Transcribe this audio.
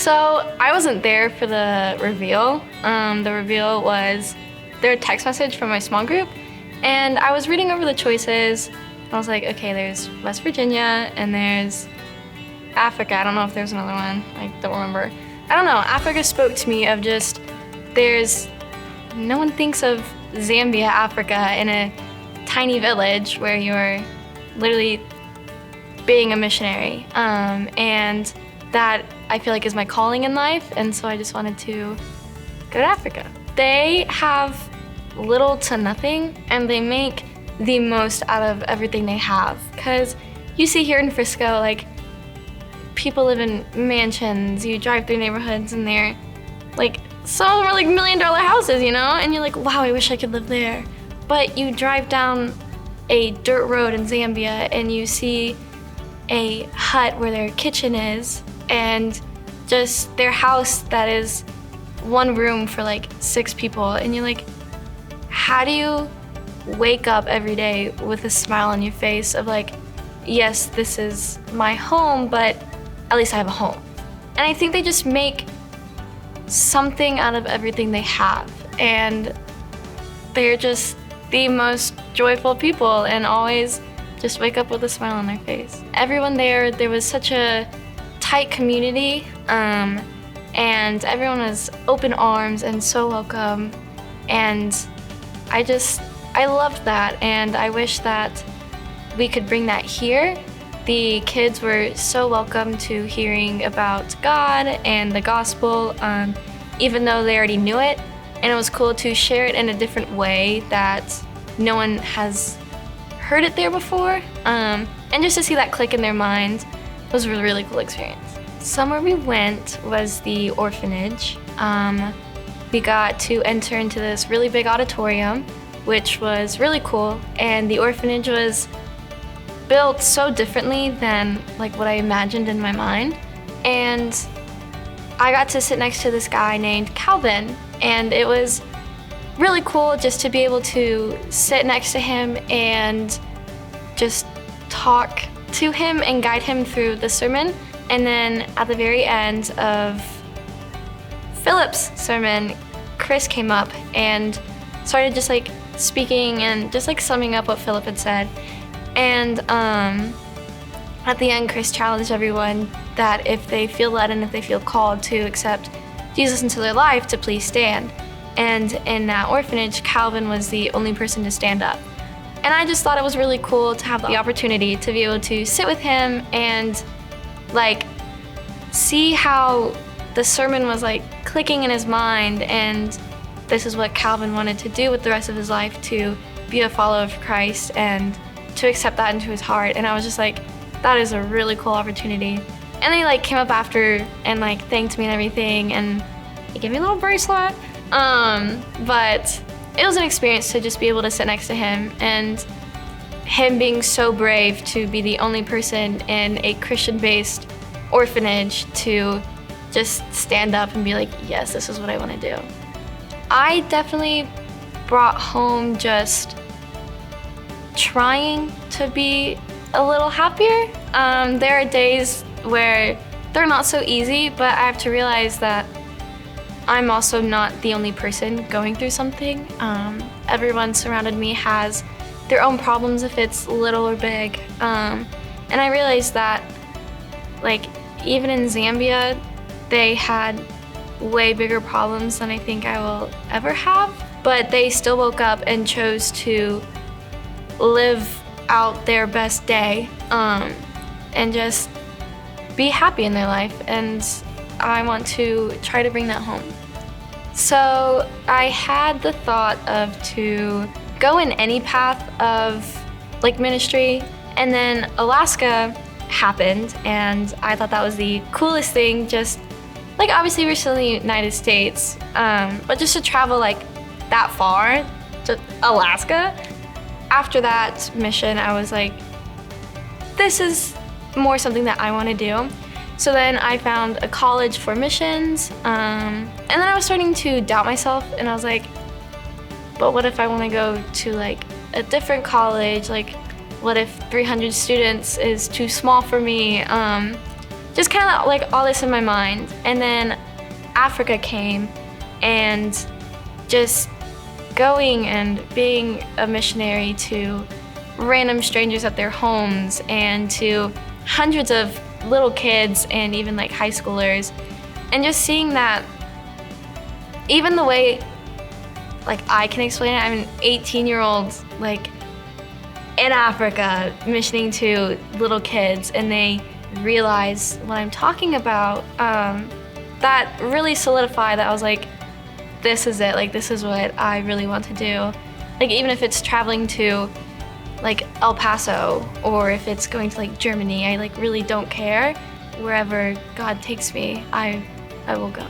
So I wasn't there for the reveal. The reveal was their text message from my small group, and I was reading over the choices. I was like, okay, there's West Virginia and there's Africa. I don't know if there's another one. I don't remember. I don't know. Africa spoke to me of just no one thinks of Zambia, Africa, in a tiny village where you're literally being a missionary, and that I feel like is my calling in life, and so I just wanted to go to Africa. They have little to nothing, and they make the most out of everything they have, because you see here in Frisco, like, people live in mansions, you drive through neighborhoods, and they're, like, some of them are like $1 million houses, you know, and you're like, wow, I wish I could live there. But you drive down a dirt road in Zambia, and you see a hut where their kitchen is, and just their house that is one room for like 6 people, and you're like, how do you wake up every day with a smile on your face of like, yes, this is my home, but at least I have a home. And I think they just make something out of everything they have, and they're just the most joyful people and always just wake up with a smile on their face. Everyone there was such a tight community, and everyone was open arms and so welcome, and I loved that, and I wish that we could bring that here. The kids were so welcome to hearing about God and the gospel, even though they already knew it, and it was cool to share it in a different way that no one has heard it there before, and just to see that click in their mind was a really, really cool experience. Somewhere we went was the orphanage. We got to enter into this really big auditorium, which was really cool, and the orphanage was built so differently than like what I imagined in my mind. And I got to sit next to this guy named Calvin, and it was really cool just to be able to sit next to him and just talk to him and guide him through the sermon. And then at the very end of Philip's sermon, Chris came up and started just like speaking and just like summing up what Philip had said. And at the end, Chris challenged everyone that if they feel led and if they feel called to accept Jesus into their life, to please stand. And in that orphanage, Calvin was the only person to stand up. And I just thought it was really cool to have the opportunity to be able to sit with him and like see how the sermon was like clicking in his mind, and this is what Calvin wanted to do with the rest of his life, to be a follower of Christ and to accept that into his heart. And I was just like, that is a really cool opportunity. And they like came up after and like thanked me and everything, and he gave me a little bracelet. But it was an experience to just be able to sit next to him, and him being so brave to be the only person in a Christian-based orphanage to just stand up and be like, yes, this is what I want to do. I definitely brought home just trying to be a little happier. There are days where they're not so easy, but I have to realize that I'm also not the only person going through something. Everyone surrounded me has their own problems, if it's little or big. And I realized that, like, even in Zambia, they had way bigger problems than I think I will ever have. But they still woke up and chose to live out their best day, and just be happy in their life. And I want to try to bring that home. So I had the thought of to go in any path of like ministry, and then Alaska happened, and I thought that was the coolest thing. Just like, obviously we're still in the United States, but just to travel like that far to Alaska. After that mission, I was like, this is more something that I want to do. So then I found a college for missions, and then I was starting to doubt myself, and I was like, but what if I want to go to like a different college? Like, what if 300 students is too small for me? just kind of like all this in my mind. And then Africa came, and just going and being a missionary to random strangers at their homes and to hundreds of little kids and even like high schoolers, and just seeing that even the way like I can explain it, I'm an 18-year-old like in Africa missioning to little kids, and they realize what I'm talking about. That really solidified that I was like, this is it, like this is what I really want to do. Like even if it's traveling to like El Paso, or if it's going to like Germany, I like really don't care. Wherever God takes me, I will go.